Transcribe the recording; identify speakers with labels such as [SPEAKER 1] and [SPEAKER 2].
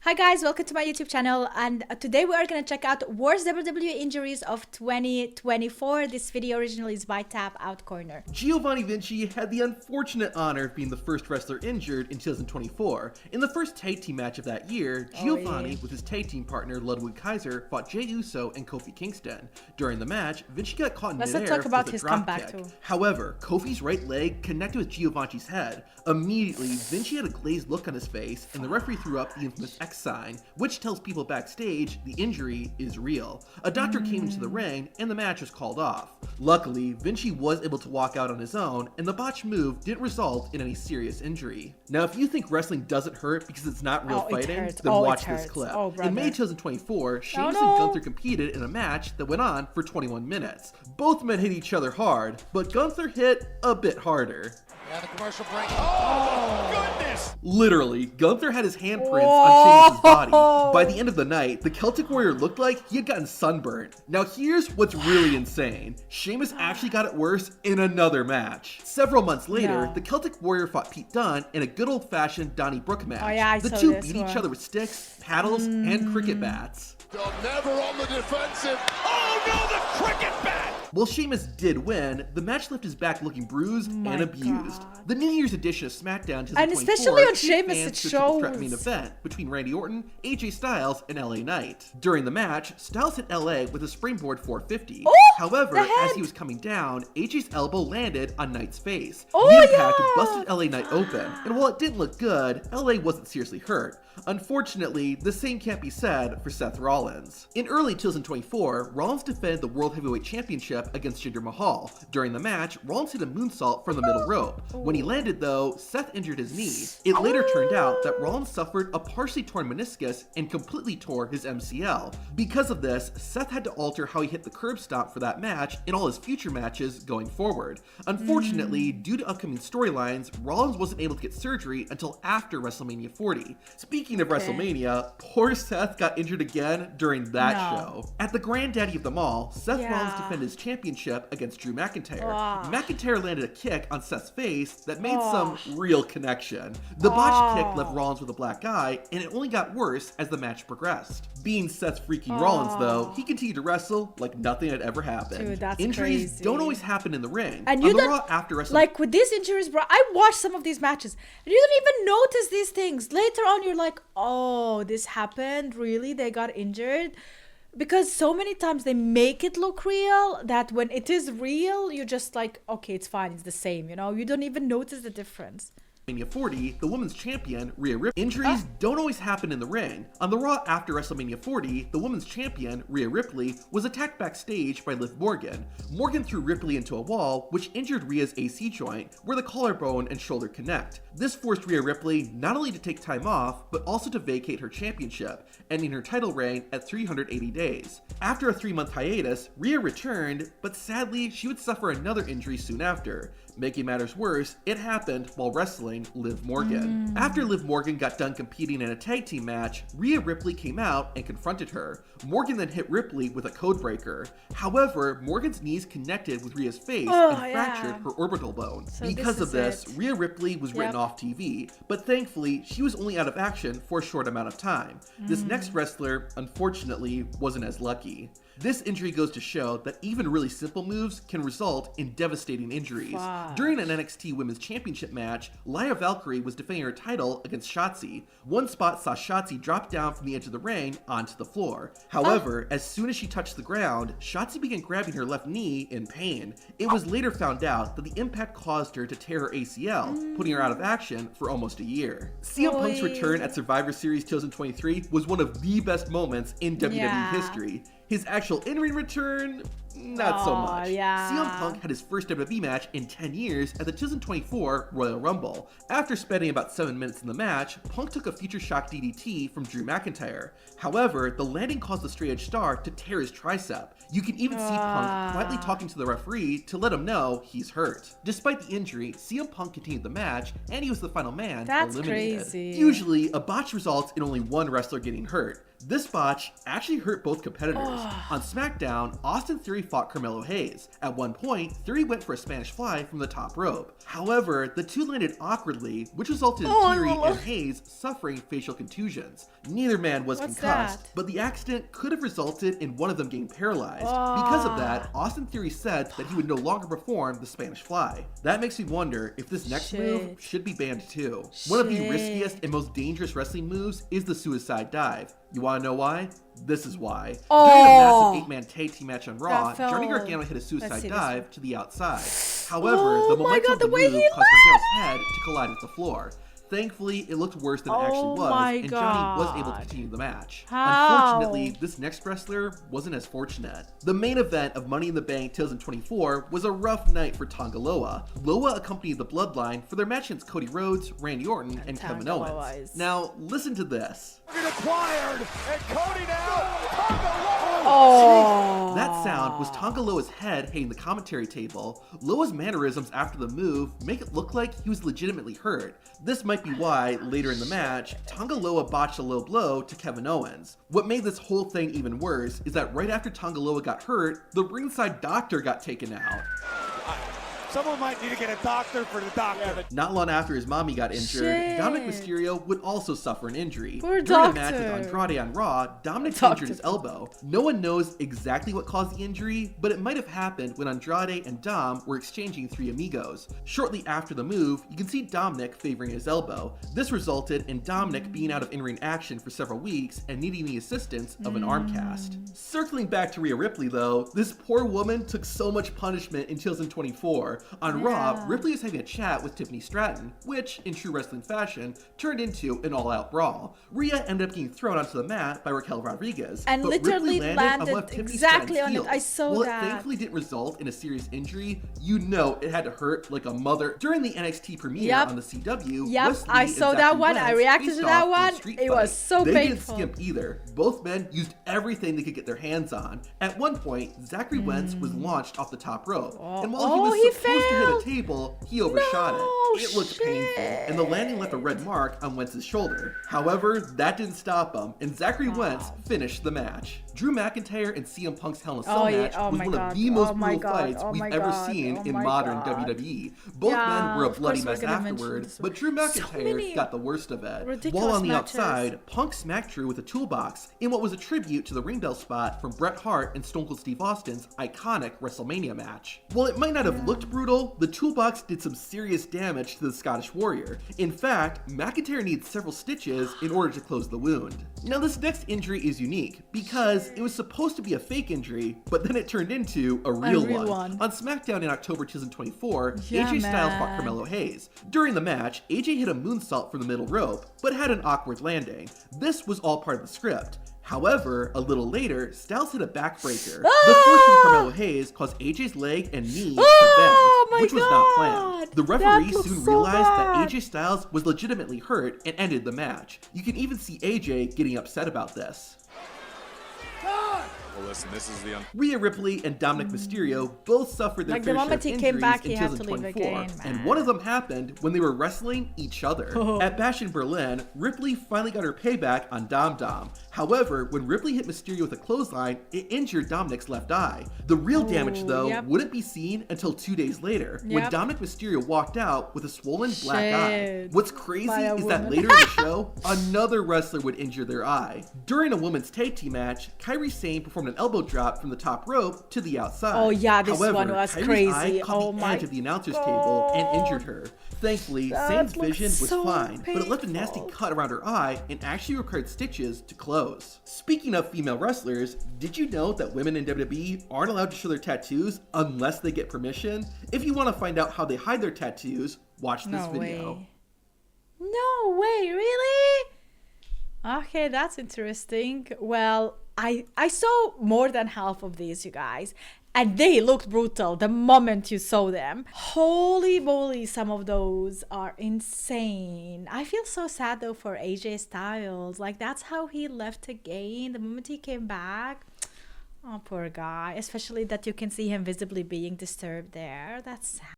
[SPEAKER 1] Hi guys, welcome to my YouTube channel, and today we are going to check out worst WWE injuries of 2024. This video originally is by Tap Out Corner.
[SPEAKER 2] Giovanni Vinci had the unfortunate honor of being the first wrestler injured in 2024. In the first tag team match of that year, Giovanni with his tag team partner Ludwig Kaiser fought Jey Uso and Kofi Kingston. During the match, Vinci got caught in midair
[SPEAKER 1] Let's talk about
[SPEAKER 2] with a
[SPEAKER 1] his
[SPEAKER 2] drop
[SPEAKER 1] comeback
[SPEAKER 2] kick.
[SPEAKER 1] too.
[SPEAKER 2] However, Kofi's right leg connected with Giovanni's head. Immediately, Vinci had a glazed look on his face, and the referee threw up the infamous X sign, which tells people backstage the injury is real. A doctor came into the ring, and the match was called off. Luckily, Vinci was able to walk out on his own, and the botched move didn't result in any serious injury. Now, if you think wrestling doesn't hurt because it's not real fighting, then watch this clip. In May 2024, Sheamus and Gunther competed in a match that went on for 21 minutes. Both men hit each other hard, but Gunther hit a bit harder.
[SPEAKER 3] Yeah, the commercial break. Oh, goodness!
[SPEAKER 2] Literally, Gunther had his handprints on Sheamus' body. By the end of the night, the Celtic Warrior looked like he had gotten sunburnt. Now here's what's really insane. Sheamus actually got it worse in another match. Several months later, the Celtic Warrior fought Pete Dunne in a good old-fashioned Donnybrook match. The two beat each other with sticks, paddles, and cricket bats.
[SPEAKER 3] They're never on the defensive. Oh no, the cricket bat!
[SPEAKER 2] While Sheamus did win, the match left his back looking bruised and abused. The New Year's edition of SmackDown 2024
[SPEAKER 1] and especially on Sheamus, it shows.
[SPEAKER 2] Threat main event between Randy Orton, AJ Styles, and LA Knight. During the match, Styles hit LA with a springboard 450. However, as he was coming down, AJ's elbow landed on Knight's face. The impact busted LA Knight open, and while it didn't look good, LA wasn't seriously hurt. Unfortunately, the same can't be said for Seth Rollins. In early 2024, Rollins defended the World Heavyweight Championship against Jinder Mahal. During the match, Rollins hit a moonsault from the middle rope. When he landed though, Seth injured his knee. It later turned out that Rollins suffered a partially torn meniscus and completely tore his MCL. Because of this, Seth had to alter how he hit the curb stomp for that match in all his future matches going forward. Unfortunately, due to upcoming storylines, Rollins wasn't able to get surgery until after WrestleMania 40. Speaking of WrestleMania, poor Seth got injured again during that show. At the granddaddy of them all, Seth Rollins defended his championship against Drew McIntyre. McIntyre landed a kick on Seth's face that made some real connection. The botched kick left Rollins with a black eye, and it only got worse as the match progressed. Being Seth freaking Rollins though, he continued to wrestle like nothing had ever happened.
[SPEAKER 1] Dude, that's
[SPEAKER 2] Injuries
[SPEAKER 1] crazy.
[SPEAKER 2] Don't always happen in the ring.
[SPEAKER 1] And you don't,
[SPEAKER 2] after WrestleMania,
[SPEAKER 1] like with these injuries, bro, I watched some of these matches, and you don't even notice these things. Later on, you're like, oh, this happened? Really? They got injured? Because so many times they make it look real that when it is real, you're just like, okay, it's fine, it's the same, you know? You don't even notice the difference.
[SPEAKER 2] 40, the women's champion, Rhea Ripley. Injuries don't always happen in the ring. On the Raw after WrestleMania 40, the women's champion, Rhea Ripley, was attacked backstage by Liv Morgan. Morgan threw Ripley into a wall, which injured Rhea's AC joint, where the collarbone and shoulder connect. This forced Rhea Ripley not only to take time off, but also to vacate her championship, ending her title reign at 380 days. After a 3-month hiatus, Rhea returned, but sadly, she would suffer another injury soon after. Making matters worse, it happened while wrestling Liv Morgan. After Liv Morgan got done competing in a tag team match, Rhea Ripley came out and confronted her. Morgan then hit Ripley with a code breaker. However, Morgan's knees connected with Rhea's face and fractured her orbital bone. Because of this, Rhea Ripley was written off TV, but thankfully, she was only out of action for a short amount of time. This next wrestler, unfortunately, wasn't as lucky. This injury goes to show that even really simple moves can result in devastating injuries. During an NXT Women's Championship match, Lyra Valkyrie was defending her title against Shotzi. One spot saw Shotzi drop down from the edge of the ring onto the floor. However, as soon as she touched the ground, Shotzi began grabbing her left knee in pain. It was later found out that the impact caused her to tear her ACL, putting her out of action for almost a year. CM Punk's return at Survivor Series 2023 was one of the best moments in WWE history. His actual in-ring return, not so much. CM Punk had his first WWE match in 10 years at the 2024 Royal Rumble. After spending about 7 minutes in the match, Punk took a Future Shock DDT from Drew McIntyre. However, the landing caused the straight edge star to tear his tricep. You can even see Punk quietly talking to the referee to let him know he's hurt. Despite the injury, CM Punk continued the match, and he was the final man eliminated.
[SPEAKER 1] Crazy.
[SPEAKER 2] Usually, a botch results in only one wrestler getting hurt. This botch actually hurt both competitors. On SmackDown, Austin Theory fought Carmelo Hayes. At one point, Theory went for a Spanish fly from the top rope. However, the two landed awkwardly, which resulted in Theory and Hayes suffering facial contusions. Neither man was concussed, but the accident could have resulted in one of them getting paralyzed. Because of that, Austin Theory said that he would no longer perform the Spanish fly. That makes me wonder if this next move should be banned too. One of the riskiest and most dangerous wrestling moves is the suicide dive. You want to know why? This is why. During a massive 8-man tag team match on Raw, Johnny Gargano hit a suicide dive to the outside. However, the momentum of the move caused Gargano's head to collide with the floor. Thankfully, it looked worse than it actually was, and Johnny was able to continue the match. Unfortunately, this next wrestler wasn't as fortunate. The main event of Money in the Bank 2024 was a rough night for Tonga Loa. Loa accompanied the Bloodline for their match against Cody Rhodes, Randy Orton, and Kevin Owens. Now, listen to this.
[SPEAKER 3] Acquired, and Cody now, Tonga Loa.
[SPEAKER 2] That sound was Tonga Loa's head hitting the commentary table. Loa's mannerisms after the move make it look like he was legitimately hurt. This might be why, later in the match, Tonga Loa botched a low blow to Kevin Owens. What made this whole thing even worse is that right after Tonga Loa got hurt, the ringside doctor got taken out.
[SPEAKER 3] Someone might need to get a doctor for the doctor.
[SPEAKER 2] Not long after his mommy got injured, Dominic Mysterio would also suffer an injury.
[SPEAKER 1] Poor
[SPEAKER 2] During a match with Andrade on Raw, Dominic injured his elbow. No one knows exactly what caused the injury, but it might have happened when Andrade and Dom were exchanging Three Amigos. Shortly after the move, you can see Dominic favoring his elbow. This resulted in Dominic being out of in-ring action for several weeks and needing the assistance of an arm cast. Circling back to Rhea Ripley though, this poor woman took so much punishment in 2024. On Raw, Ripley was having a chat with Tiffany Stratton, which, in true wrestling fashion, turned into an all-out brawl. Rhea ended up getting thrown onto the mat by Raquel Rodriguez,
[SPEAKER 1] and
[SPEAKER 2] but
[SPEAKER 1] literally
[SPEAKER 2] Ripley
[SPEAKER 1] landed
[SPEAKER 2] on one of
[SPEAKER 1] exactly on it.
[SPEAKER 2] heels.
[SPEAKER 1] I saw
[SPEAKER 2] While
[SPEAKER 1] that.
[SPEAKER 2] It thankfully didn't result in a serious injury, you know it had to hurt like a mother. During the NXT premiere on the CW, Wesley
[SPEAKER 1] I saw
[SPEAKER 2] and
[SPEAKER 1] that
[SPEAKER 2] Zachary
[SPEAKER 1] one. I
[SPEAKER 2] Wentz
[SPEAKER 1] reacted to
[SPEAKER 2] faced
[SPEAKER 1] that
[SPEAKER 2] off in a
[SPEAKER 1] one.
[SPEAKER 2] street
[SPEAKER 1] It
[SPEAKER 2] fight.
[SPEAKER 1] was so
[SPEAKER 2] they
[SPEAKER 1] painful.
[SPEAKER 2] Didn't skimp either. Both men used everything they could get their hands on. At one point, Zachary Wentz was launched off the top rope, and while he was supposed to hit a table, he overshot it. It looked painful, and the landing left a red mark on Wentz's shoulder. However, that didn't stop him, and Zachary Wentz finished the match. Drew McIntyre and CM Punk's Hell in a Cell match was one of the most brutal fights we've ever seen in modern WWE. Both men were a bloody mess afterward, but Drew McIntyre got the worst of it. While on the outside, Punk smacked Drew with a toolbox in what was a tribute to the ring bell spot from Bret Hart and Stone Cold Steve Austin's iconic WrestleMania match. While it might not have looked brutal, the toolbox did some serious damage to the Scottish Warrior. In fact, McIntyre needs several stitches in order to close the wound. Now this next injury is unique because it was supposed to be a fake injury, but then it turned into a real one. On SmackDown in October 2024, AJ Styles fought Carmelo Hayes. During the match, AJ hit a moonsault from the middle rope, but had an awkward landing. This was all part of the script. However, a little later, Styles hit a backbreaker. The force from Carmelo Hayes caused AJ's leg and knee to bend, which was not planned. The referee soon realized that AJ Styles was legitimately hurt and ended the match. You can even see AJ getting upset about this.
[SPEAKER 3] Well, listen, this is the
[SPEAKER 2] Rhea Ripley and Dominic Mysterio both suffered their fair share of injuries in 2024, and one of them happened when they were wrestling each other. At Bash in Berlin, Ripley finally got her payback on Dom Dom. However, when Ripley hit Mysterio with a clothesline, it injured Dominic's left eye. The real damage, though, wouldn't be seen until 2 days later, when Dominic Mysterio walked out with a swollen black eye. What's crazy is that later in the show, another wrestler would injure their eye. During a women's tag team match, Kairi Sane performed an elbow drop from the top rope to the outside.
[SPEAKER 1] This one was
[SPEAKER 2] Kairi's
[SPEAKER 1] crazy.
[SPEAKER 2] eye caught the edge of the announcer's table and injured her. Thankfully, Sane's vision was fine, but it left a nasty cut around her eye and actually required stitches to close. Speaking of female wrestlers, did you know that women in WWE aren't allowed to show their tattoos unless they get permission? If you want to find out how they hide their tattoos, watch this video.
[SPEAKER 1] No way, really? Okay, that's interesting. Well, I saw more than half of these, you guys, and they looked brutal the moment you saw them. Holy moly, some of those are insane. I feel so sad though for AJ Styles. Like, that's how he left the game the moment he came back. Oh, poor guy. Especially that you can see him visibly being disturbed there. That's sad.